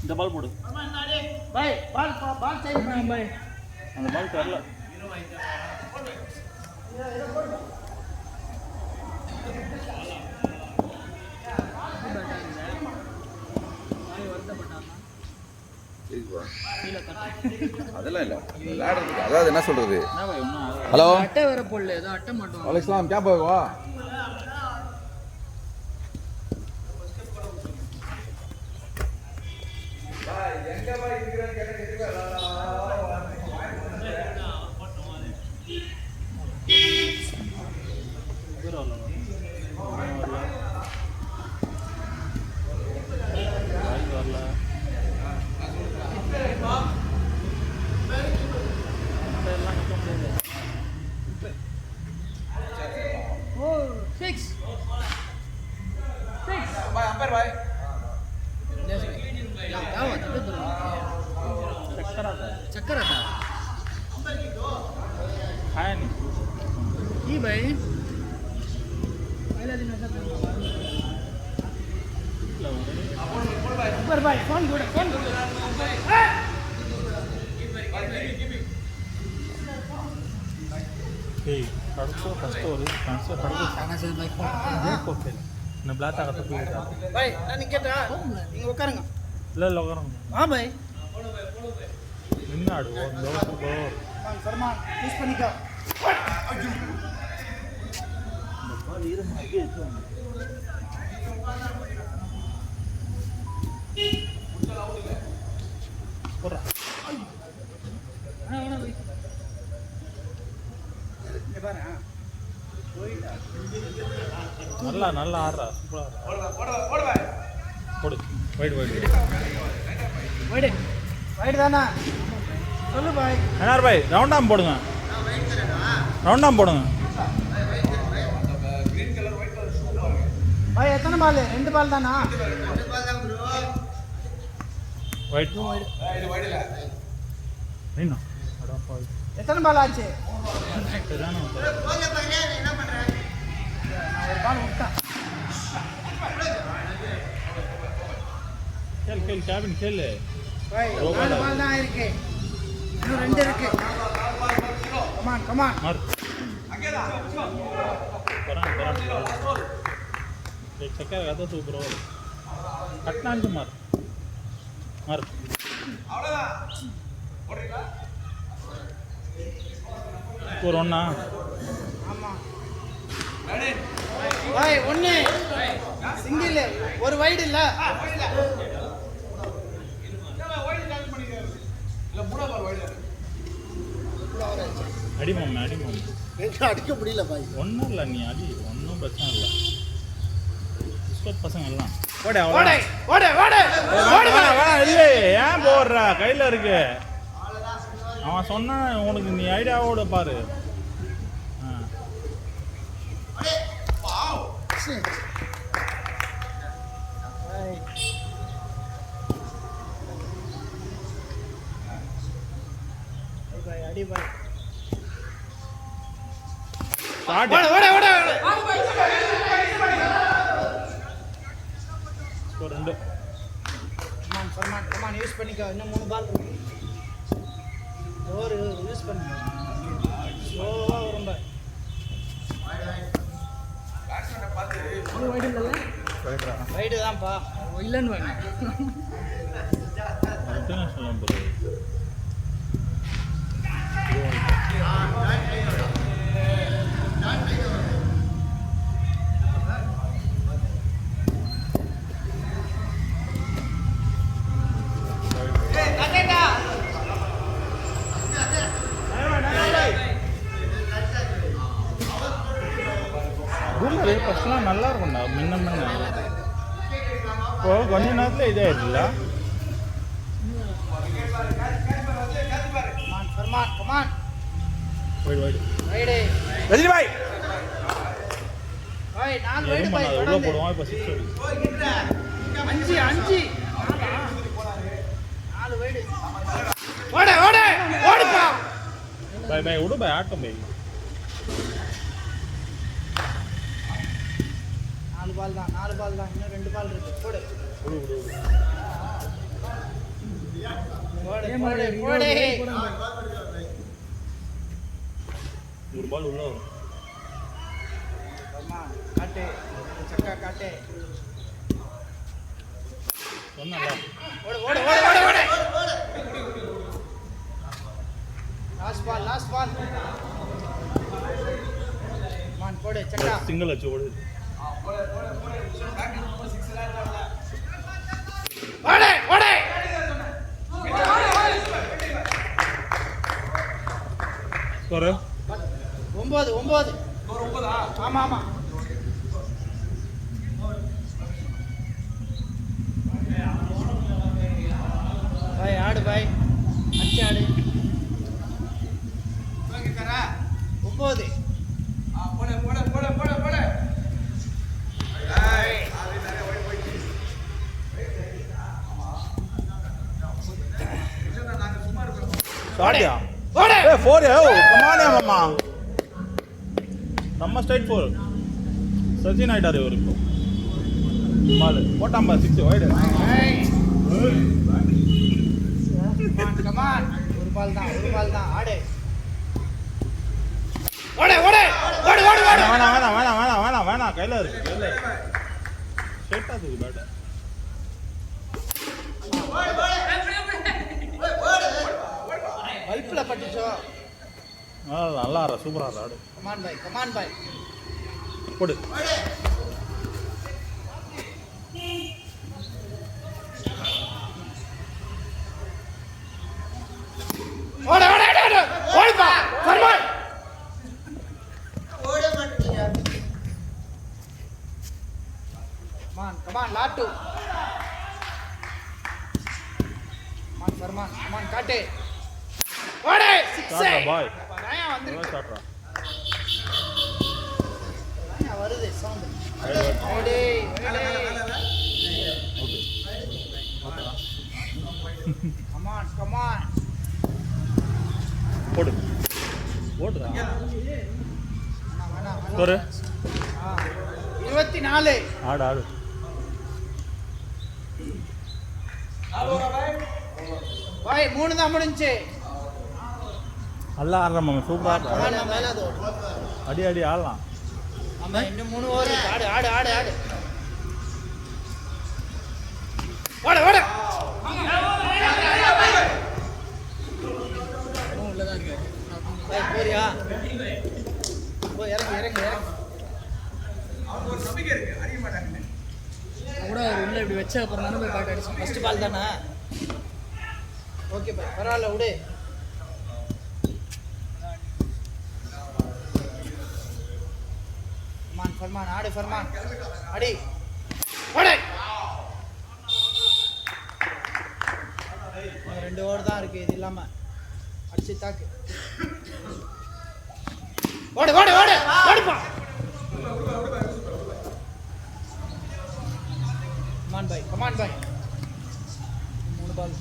இந்த பால் போடு பாய் பால் சைடு பாய் அந்த பால் தெரியல அதெல்லாம் இல்லை விளையாடுறதுக்கு அதாவது என்ன சொல்றது ஹலோ அட்டை வர போடல ஏதோ அட்டை மட்டும் அலைஸ்லாம் கேப் வா चक्कर आता खाया नहीं जी भाई पहला दिन ऐसा ऊपर भाई फोन गुड कड़को फर्स्ट और ट्रांसफर कड़को सांगा से भाई फोन देखो फिर न ब्लाता का तो भाई நான் கேட்டா நீங்க உட்காருங்க இல்ல இல்ல உட்காருங்க हां भाई நின்னாடு ஓ சர்மான் யூஸ் பண்ணிக்கோ பால் ஈரம் அங்கே இருக்கு போறா வேணா भाई இங்க பாரு நல்லா நல்லா ஆடுறா சூப்பரா போடு வைட் தானா சொல்லு பாய் என்னார் பாய் ரவுண்டாம் போடுங்க ரவுண்டாம் போடுங்க பாய் எத்தனை பால் 2 பால் தானா வைட் என்ன எத்தனை பால் ஆச்சு ஒரு பால் விட்டேன் खेल खेल कैबिन खेल ले भाई 4 பால் தான் இருக்கு இன்னும் 2 இருக்கு கமான் मार परान एक चक्कर लगाता तू ब्रो कटना अंज मार अவ்வளவுதான் போடுறீங்களா ஒரு ஒண்ணா ஆமா भाई ஒண்ணே சிங்கிள் ஒரு வைட் இல்ல அடி மாமா எங்க அடிக்க முடியல பாய் ஒன்றும் இல்லை நீ அடி ஒன்றும் பிரச்சனை இல்லை பிஸ்கட் பசங்க எல்லாம் ஓடே இல்லை ஏன் போடுற கையில் இருக்கு அவன் சொன்னான் உனக்கு நீ ஐடியாவோட பாரு அடி பாய் ரெண்டு கமான் யூஸ் பண்ணிக்கோ இன்னும் 3 பால் இருக்கு யூஸ் பண்ணுங்க ஸ்லோவா ரொம்ப வைடு தான்ப்பா இல்லைன்னு வேணும் இன்டர்நேஷனல் ப்ரோ ஃபர்ஸ்ட்லாம் நல்லா இருக்கும்டா முன்ன இப்போ கொஞ்ச நேரத்தில் இதே இருக்குல்ல கமான் ரஜினி பாய் பாய் 4 வைடு பாய் உள்ள போடுவான் இப்போ 6 5 4 வைடு ஓடுப்பா பாய் விடு பாய் ஆட்டம் பாய் 4 பால் தான் இன்னும் 2 பால் இருக்கு போடு போடு ஒரு பால் உள்ள வரும். காட்டு சக்கா காட்டு சொன்னல ஓடு ஓடு ஓடு ஓடு ஓடு லாஸ்ட் பால் மான் போடு சக்கா சிங்கிள் அச்சு ஓடு. ஓடு ஓடு ஸ்கோர் 9 ஆமா ஆமா பாய் ஆடு பாய் அச்சு ஆடு 9 ஷாட்யா ஓடு ஏ 4 கமான் மாமா நம்ம ஸ்ட்ரைட் 4 சச்சின் ஆயிட்டாரு இவர் இப்போ பால் போட்டாம்பா 6 வைடு. கமான் ஒரு பால் தான் ஆடு ஓடு ஓடு ஓடு ஓடு ஓடு வேணாம் கையில இருக்கு ஸ்ட்ரைட்டா தூக்கு பேட். பைப்ல பட்டுச்சோ நல்லா ஆடுற சூப்பரா ஆடு. கமான் பாய் போடு ஓடு ஓடு ஓடு ஓடுப்பா ஃபர்மான் கமான் லாட்டு ஃபர்மான் கமான் காட்டு ஓடு 6 பாய் ராயா வந்திருக்கு சாட்றா ராயா வருது சவுண்ட் ஓடு கமான் போடு போடுடா வேணாம் ஸ்கோர் 24 ஆடு பாய் 3 தான் முடிஞ்சு நல்லா ஆடுற மாமா சூப்பரா அடி ஆடலாம். ஆமா இன்னும் 3 ஓவர் ஆடு ஆடு ஆடு ஆடு ஓடு ஓடு உள்ளதான் இருக்கு பாய் போறியா போய் இறங்கு கூட உள்ள இப்படி வச்ச அப்புறம் தானே போய் பேட் அடிச்சு ஃபர்ஸ்ட் பால் தானே ஓகே பாய் பரவாயில்ல விடு ஃபர்மான் ஆடு ஃபர்மான் அடி ஓடு 2 ஓவர் தான் இருக்கு இது இல்லாம அடிச்சு தாக்கு ஓடு ஓடு ஓடு ஓடுப்பா கமான் பாய் 3 பால்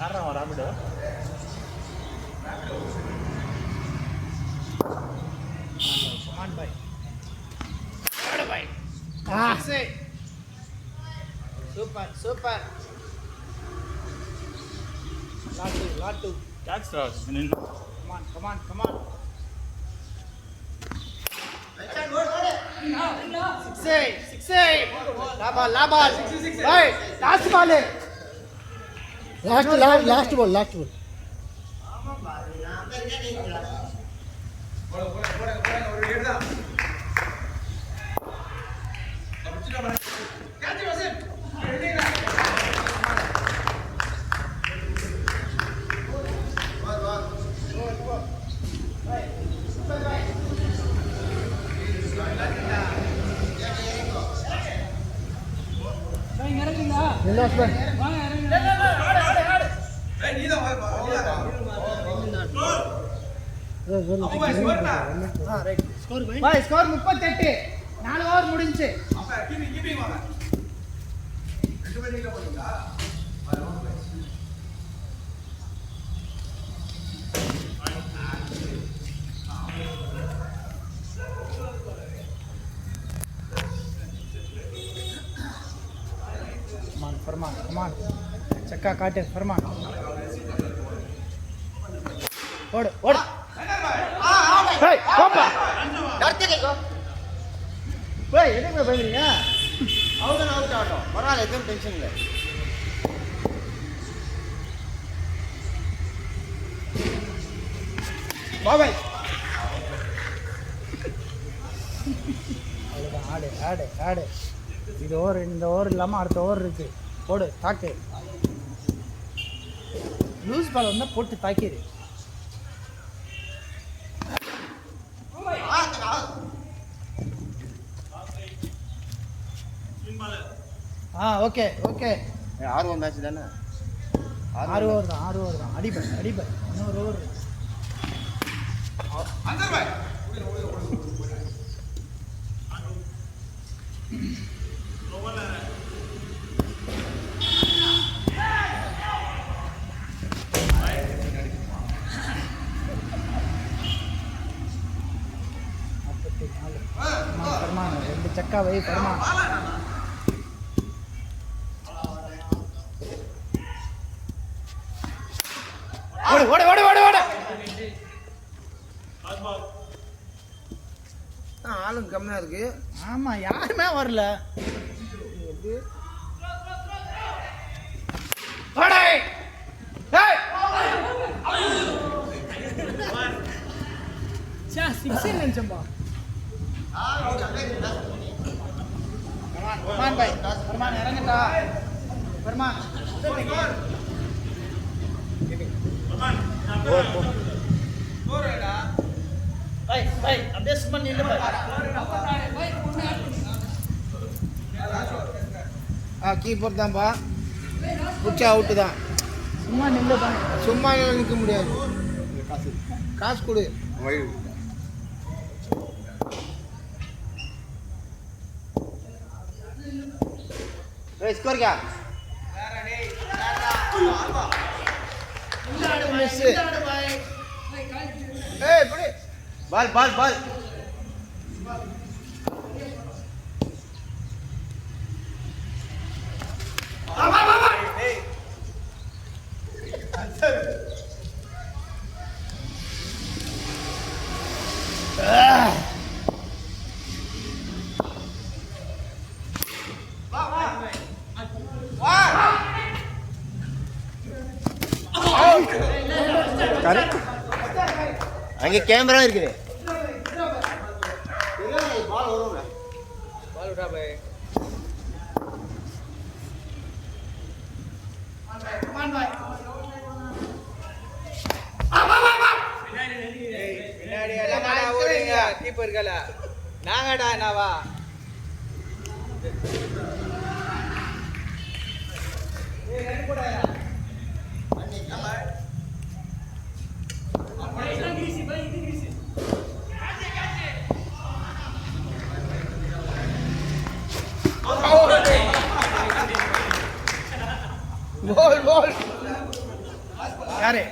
ஆடுறான் ராபிடோ கமான் பாய் ஓடு பாய் சூப்பர் லாட்டு கேட்ச் ஸ்டார் கமான் 6 லாபால் பாய் லாஸ்ட் பால் लास्ट बॉल பாய் ஸ்கோர் 38 4 ஓவர் முடிஞ்சு ஃபர்மான் கமான் சக்கா காட்டு ஃபர்மான் ஓடு ஓடு ஏய் கோப்பா ஏய் எதுக்கு பயங்கறீங்க அவுட் ஆகட்டும் பரவாயில்ல எதுவும் டென்ஷன் இல்லை பாபாய் அவ்வளோதான் ஆடு ஆடு ஆடு இது ஓவர் இந்த ஓவர் இல்லாமல் அடுத்த ஓவர் இருக்கு போடு தாக்கு லூஸ் பால் வந்தால் போட்டு தாக்கிடு ஓகே ஓகே 6 ஓவர் மேட்ச் தானே 6 ஓவர் தான் அடிப்பை இன்னொரு ஓவர் ஃபர்மான் 2 சக்கா வை ஃபர்மான் ஓடு ஓடு ஓடு ஓடு ஆளும் கம்மியாக இருக்கு ஆமாம் யாருமே வரல நினைச்சம்பா ஃபர்மான் பாய் ஃபர்மான் இறங்கட்டா ஃபர்மான் அப்படியே சும்மா நில்லு கீப்பர் தான்ப்பா பிடிச்சா அவுட்டு தான் சும்மா நில்லு தான் சும்மா நிற்க முடியாது காசு கொடு ஸ்கோர் क्या बाल बाल बाल அங்கே கேமரா இருக்குது பால் வரும்ல பால் விடா பை பின்னாடி எல்லாம் ஓடுங்க கீப்பர்ல நாங்கடா என்னவா बोल बोल யாரு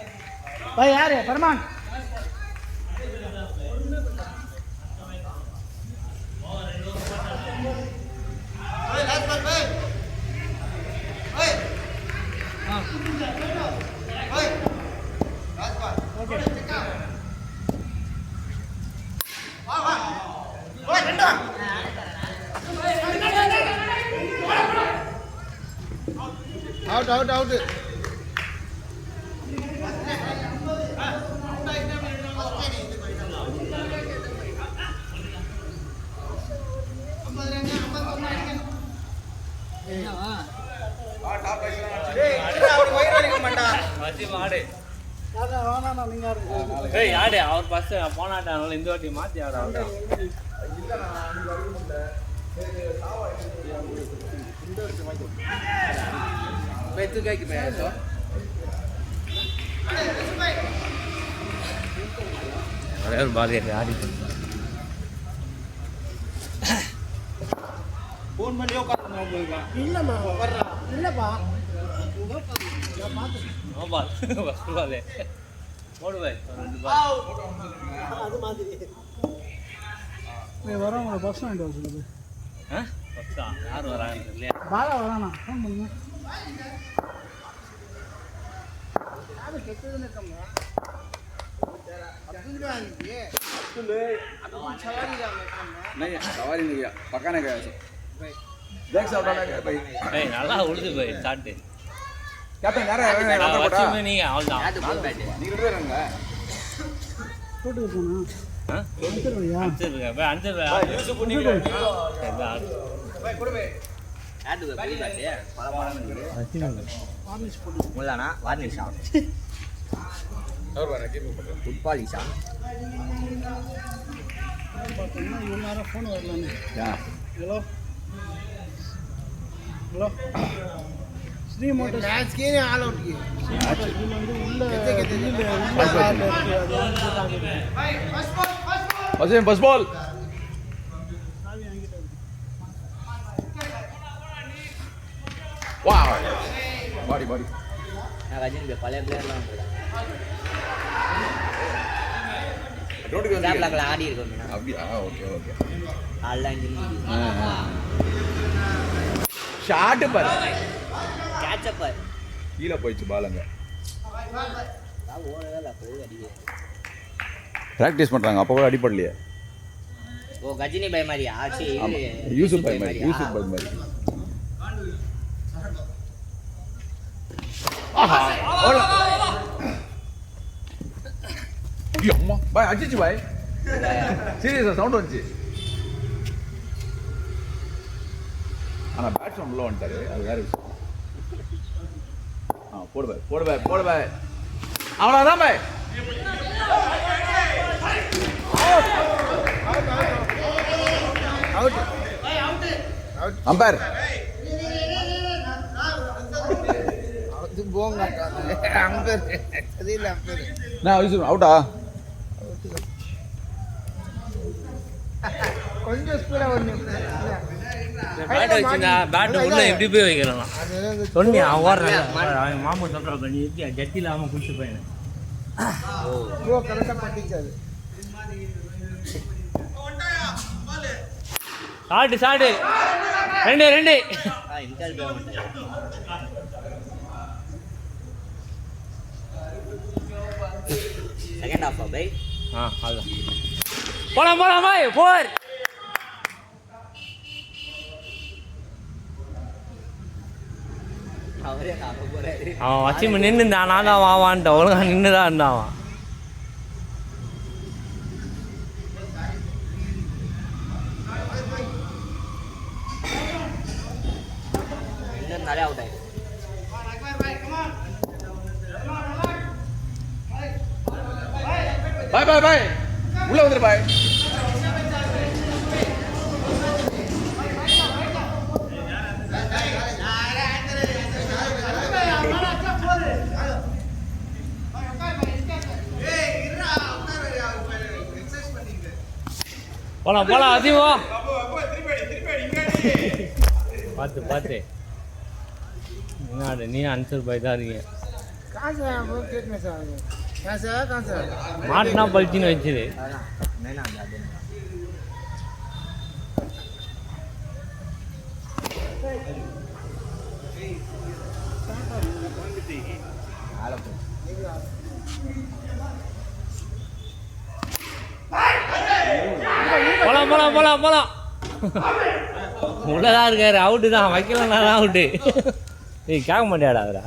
பாய் யாரு ஃபர்மான் आउट आउट आउट ஆடு அவர் பஸ் போனாட்டானால இந்த வாட்டி மாத்தி ஆட பால் ஆடி फोन में लियो का இல்லம்மா இல்லப்பா பால் ஃபஸ்ட் பால் போடு பாய் ரெண்டு பால் அது மாதிரி வரவங்க பஸ் ஸ்டாண்ட் சொல்லுது யார் வராங்க இல்லையா பாலா வரானா ஃபோன் பண்ணுங்க नहीं सवारी नहीं गया पकाने गया देख सब डाला गया भाई ஏய் நல்லா உழுது போய் ஸ்டார்ட் கேப்டன் யாரா யாரா போடா வச்சுமே நீங்க அவ்வளவுதான் நீங்க ரெண்டு பேர் இருங்க போட்டு போனா அனுப்பிடுறியா? அனுப்பிச்சிருக்க போய் அனுப்பிச்சிருக்க யூஸ் பண்ணி முல்லானா வார்னிஷா और बना के ஃபுட்பால் ஈஷா பார்த்தீங்கன்னா இவ்வளோ நேரம் ஃபோன் வரலான்னு. क्या ஹலோ ஹலோ ஸ்ரீ மோட்டர்ஸ் இதுல வந்து உள்ள वसीम बस बॉल वाह बॉडी बॉडी நான் ரஜினி பழைய பிளேயர்லாம் வந்துருக்காங்க रोड के கேப்லாக்ல ஆடி இருக்கோம் அப்படியா ஓகே ஓகே ஆல்லாம் இன்ஜின் ஷாட் பாரு கேட்ச் அப் கீழ போயிச்சு பாலங்க நான் ஓடவே இல்ல போய் அடிவே பிராக்டீஸ் பண்றாங்க அப்போ கூட அடிபடலையே ஓ கஜினி பை மாதிரி ஆச்சு ஆமா யூசுப் பை மாதிரி யூசுப் பை மாதிரி ஆஹா ஓட அம்மா பாய் அடிச்சு பாய் சீரியஸா சவுண்ட் வந்துச்சு ஆனா பேட்ஸ்மேன் உள்ள வந்துட்டாரு அது வேற விஷயம் போடு பாய் அவ்வளோதான் பாய் அம்பேர் நான் அவுட்டா கொஞ்சம் ஸ்பீடாக வரணும். பேட் வச்சுனா பேட் உள்ள எப்படி போய் வைக்கலாம் சொன்னி அவன் ஓடுறான் அவன் மாமா சொல்றான் பண்ணி எப்படி ஜட்டி இல்லாம குடிச்சு போயினு ப்ரோ கரெக்டாக பட்டிக்காது. சாடு ரெண்டு இன்டர் பேமெண்ட் செகண்ட் ஹாஃப் பை அதுதான் போலாம் பாய் போர் அவரே காக்க போறாரு அவன் வச்சு நின்று இருந்தான் நான் தான் வாவான்ட்டான் ஒழுங்கா நின்று தான் இருந்தான் அவன் இன்னும் நிறைய அவுட் ஆயிடுச்சு பாய் உள்ள வந்துரு பாய் போலாம் அதிகம் பார்த்து நீ ஆன்சர் பாய் தான் இருக்கீங்க மாட்டினா பழிச்சின்னு வச்சுது போலாம் உள்ளதான் இருக்காரு அவுட்டு தான் வைக்கலன்னா அவுட்டு ஏய் கேட்க மாட்டியாடா அவரா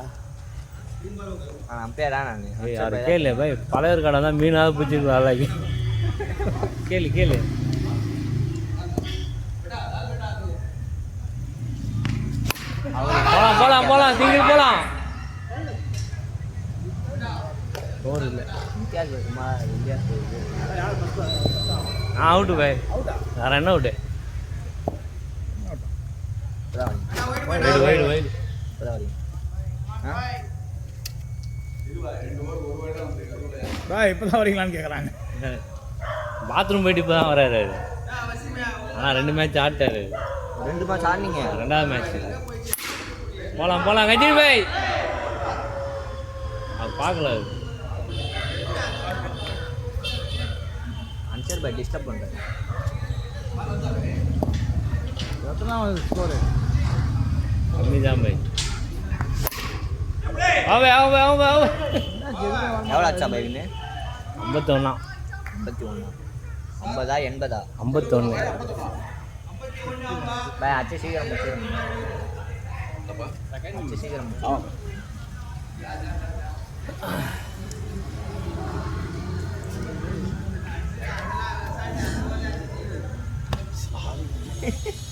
அம்பையரா நான் யாரு கேளு பாய் பழையர் கடை தான் மீனாவது பிடிச்சிருக்கு வேலைக்கு கேளு போலாம் சிங்கிள் போலாம் போர் இல்லை அவுட்டு பாய் வேற என்ன அவுட்டு வைடு இப்போதான் வரீங்களான்னு கேட்குறாங்க. பாத்ரூம் போயிட்டு இப்போ தான் வராரு ஆனால் 2 மேட்ச் ஆட்டாரு 2 மேட்ச் ஆடினீங்க 2வது மேட்ச் போலாம் கஜினி பாய் அது பார்க்கல அன்சர் பை டிஸ்டர்ப் பண்ணுறேன் எத்தனை ஸ்கோரு? கம்மி தான் பாய் ஆவே ஆவே ஆவே ஆவே எவ்வளோ ஆச்சா பைக்குன்னு 51 51 50 80 51 பை அச்சு சீக்கிரம் முடிச்சிருங்க அச்சு சீக்கிரம்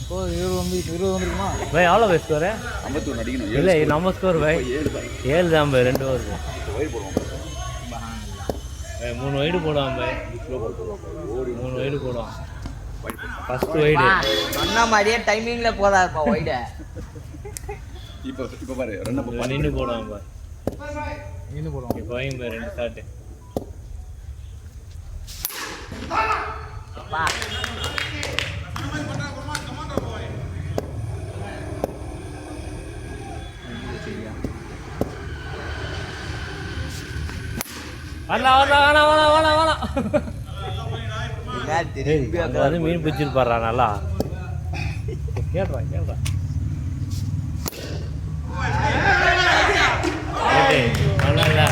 இப்போ 20 வந்துருக்குமா? பாய் எவ்வளோ பை ஸ்கோரு 51 அடிக்கணும். இல்லை நம்ம ஸ்கோர் பாய் 7 தான் பாய் 2 ஓவர் வைடு போடுவோம். பாய் 3 வைடு போடுவான் பாய் 3 வைடு போடுவான் ஃபர்ஸ்ட் வைடு சொன்ன மாதிரியே டைமிங்ல போதாதுப்பா வைட இப்போ பாரு ரன் அப் நின்று போடுவான் பாய் இன்னும் போடுவோம். இப்போ வைங்க பாய் 2 ஷாட்டு பா வரலாம் வரலாம் வரலாம் வரலாம் வரலாம் என்ன திருப்பி அங்கே வந்து மீன் பிடிச்சிருப்பாரா நல்லா கேட்றேன் கேட்றேன் நல்லா இல்லை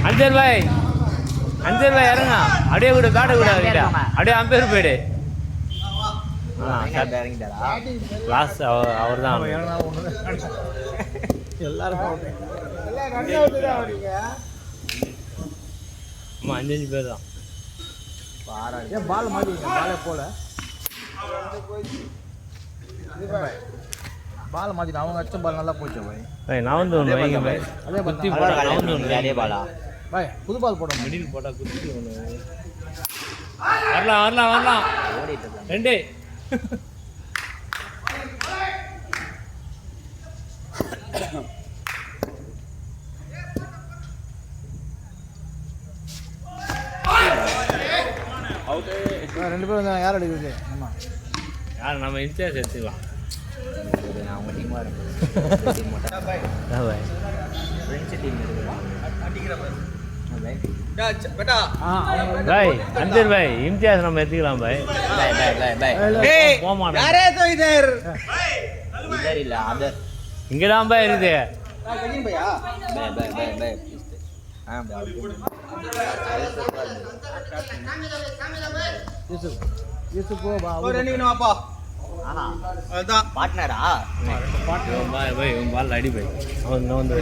அஞ்சல் பாய் இறங்க அப்படியே விடு காட்ட விட அவர்கிட்ட அப்படியே அம்பேர் போயிடு இறங்கிட்டாரா லாஸ்ட் அவர் தான் எல்லாரும் ரன் அவுட் தான் அவருக்கு. ஆமாம் 5 பேர் தான் ஏன் பால் மாட்டிங்க? பாலே போல பால் மாத்திட்டு அவங்க அடிச்ச பால் நல்லா போச்சு பாய். பாய் நான் வந்து ஒன்று வைங்க பாய் அதே பால் குத்தி போட்டா நான் வந்து ஒன்று அதே பாலா பாய் புது பால் போடணும். மிடில் போட்டா குத்தி ஒன்று வரலாம் வரலாம் வரலாம் ஓடிட்டு இருக்காங்க 2 2 பேரும் வந்தாங்க. யார் அடிக்கிறது? ஆமா யார் நம்ம இன்சார்ஜ் எடுத்துக்கலாம் அவங்க டீம் இருக்கு டீம் மட்டும் பாய் ஃப்ரெண்ட்ஸ் டீம் இருக்கு பாய் அஞ்சர் பாய் இம்தியாஸ் நம்ம எடுத்துக்கலாம் பாய் போக மாட்டேன் யாரே तो इधर इधर இல்ல அதர் இங்கே தான் பாய் இருக்குது பை பை हां யூசுப் போ பா. ஒரு ரன்னிங் வாப்பா ஆனா அதான் பார்ட்னரா பாய் பாய் உன் பால் அடி பாய் அவன் இன்னும் வந்து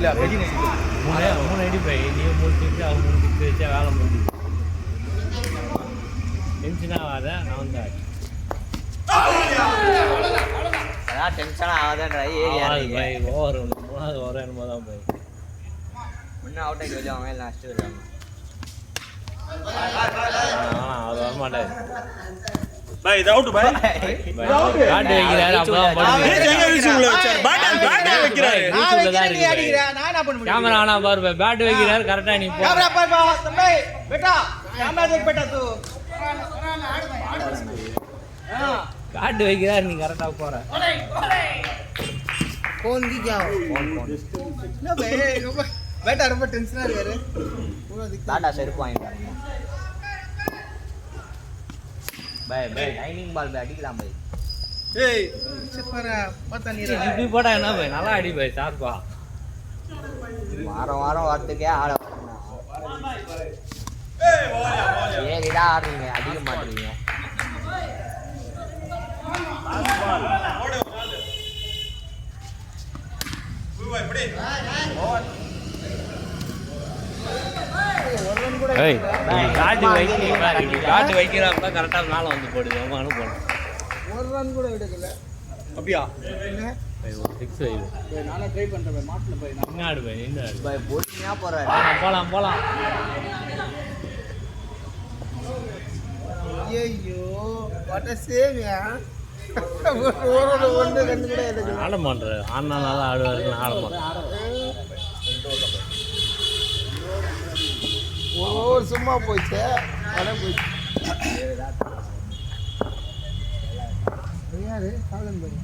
மூணு அடி பாய் நீ 3 சிக்ஸ் அவன் 3 சிக்ஸ் வச்சா வேலை முடிஞ்சுது டென்ஷனாக ஆகாத நான் வந்து அதான் டென்ஷன் ஆகாதன்ற ஏரியா பாய் ஓவர் 3வது ஓவர் என்னமோ தான் பாய் முன்ன அவுட் ஆகி கொஞ்சம் அவன் லாஸ்ட் வருவாங்க அது வரமாட்டாரு பாய் இது அவுட் பாய் காட்டு வைக்கிறாரு அப்பதான் ஏய் எங்க வீச்சு உள்ள வச்சார் பேட் வைக்கிறாரு நான் என்ன பண்ண கேமரா ஆனா பாரு பாய் பேட் வைக்கிறாரு கரெக்டா நீ போ कैमरा पर बस तंबे बेटा कैमरा देख बेटा तू हां காட்டு வைக்கிறாரு நீ கரெக்டா போற कौन दी क्या हो? ना बे बेटा ரொம்ப டென்ஷனா இருக்காரு டாடா செருப்பு வாங்கிட்டாங்க பை பை டைனிங் பால் பை அடிக்கலாம் பை ஏய் சப்பரா பता नहीं रहा இப்படி போட்டா என்ன பாய் நல்லா அடி பாய் சார்பா வாரம் வாரம் வரதுக்கே ஆட ஏறிடா ஆடுறீங்க அடிக்க மாட்டீங்க ஏய் காட்டு வைக்கிறீங்களா காட்டு வைக்கிறாப்ப கரெக்டா மேல வந்து போடுது அவன் அனுப்பணும் ஒரு ரன் கூட எடுக்கல. அப்படியா ஒரு 6 வைது நானே ட்ரை பண்றேன் மாட்ல போய். நின்னாடு பாய் நின்னாடு பை போடியா போறாரு போலாம் போலாம் ஐயோ வாட் a save யா. ஒரு ஒன்று கண்டு கூட எடுக்கல. ஆட மாட்டாரு ஆடினால தான் ஆடுவாரு ஆட மாட்டேன் ஒரு சும்மா போயிடுச்சு. படம் போயிடுச்சு. யாரு காலன் பாரு.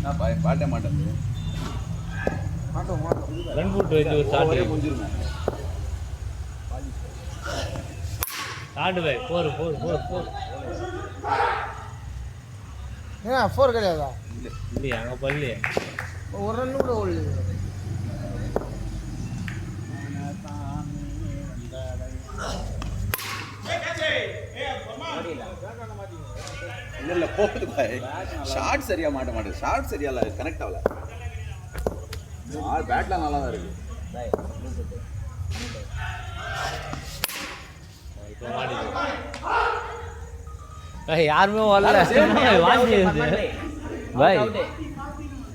நான் பாட்டே மாட்டேன். மாட்டோம் மாட்டோம். ரன் போட்டு வச்சு ஒரு ஷாட் புரிஞ்சிருங்க. ஷாட் பாய் போர் போர் போர் போர் ஏன் 4 கிடையாதா? இல்லையா அங்கே பள்ளி ஒரு ரன் கூட ஓடல. இல்ல போகுது பாய். ஷாட் சரியா மாட்ட மாட்டேங்குது. ஷாட் சரியா இல்ல, கனெக்ட் ஆகல. பேட்லாம் நல்லா தான் இருக்கு. யாருமே வரல வாங்கி பாய்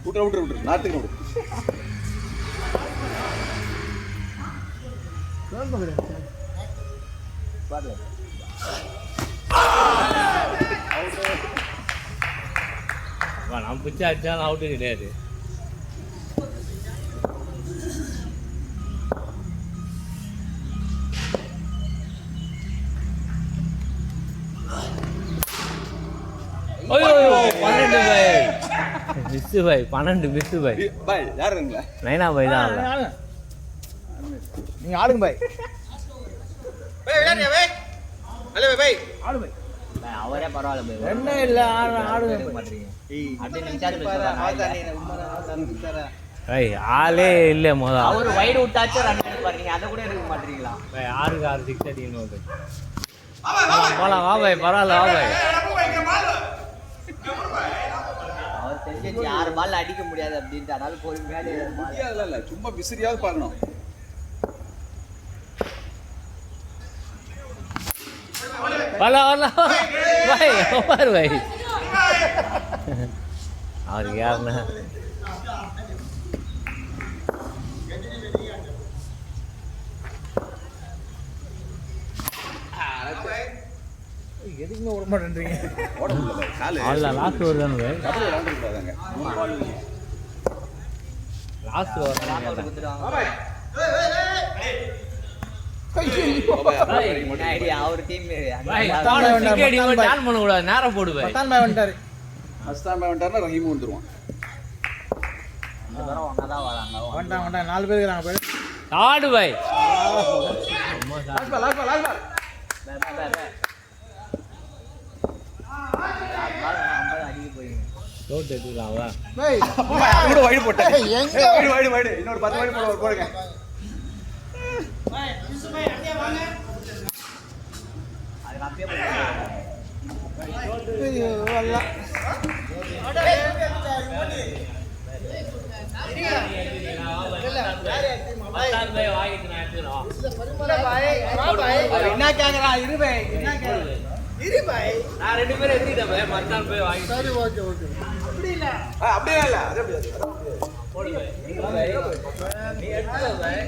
விட்டு நாத்துக்கு விடு. நம்ம பிச்சை அடிச்சாலும் அவுட்டு கிடையாது. ஐயோ 12 பாய் மிஸ் பாய் 12 மிஸ் பாய். பாய் யார் இருங்களா? நைனா பாய் தான் ஆடல. நீங்க ஆடுங்க பாய். அவரே பரவாயில்ல பாய். என்ன இல்ல ஆடுங்க மாட்டீங்க அப்படியே நினைச்சாரு பாய் ஆளே இல்ல மொதல். அவர் வைடு விட்டாச்சும் ரன் எடுப்பாரு. நீங்க அதை கூட எடுக்க மாட்டீங்களா? பாய் 6க்கு 6 6 அடிக்கணும். போலாம் வா பாய் பரவாயில்ல வா பாய். அவர் தெரிஞ்சு 6 பால் அடிக்க முடியாது அப்படின்ட்டு அதனால பொறுமையா இல்ல சும்மா விசிறியாவது பார்க்கணும். வரல வரல பாய் பாரு பாய். அவருக்கு யாருன்னா எதுக்குமே விட மாட்டேன்றீங்க. ஓட முடியல பாய். காலு அவ்வளோ லாஸ்ட் ஒரு தானே பாய். டபுள் விளையாண்டு கூடாதாங்க. 3 பால் லாஸ்ட் ஒரு அவர் டீம் ஜான் பண்ண கூடாது நேரம் போடு பாய். பத்தான் பாய் வந்துட்டாரு. அஸ்தான் பாய் வந்துட்டாருன்னா ரஹீமும் வந்துருவான். இந்த தடவை ஒன்னாதான் வராங்க. வந்துட்டாங்க 4 பேர் இருக்காங்க பாய். ஆடு பாய். அடிக்க போயிங்க தோட்டு எடுத்துக்கலாமா பாய் அது கூட வைடு போட்டேன். எங்க வைடு இன்னொரு 10 வைடு போடுங்க. அதுக்கு அப்பயே ஐயோ அல்ல. என்ன கேக்குறா? இரு பாய். நான் 2 பேரும் எடுத்துக்கிட்டேன் பாய். மச்சான் போய் வாங்கி சரி ஓகே ஓகே. அப்படியே இல்ல அது அப்படியே போடு பாய். நீ எடுத்துக்க பாய்.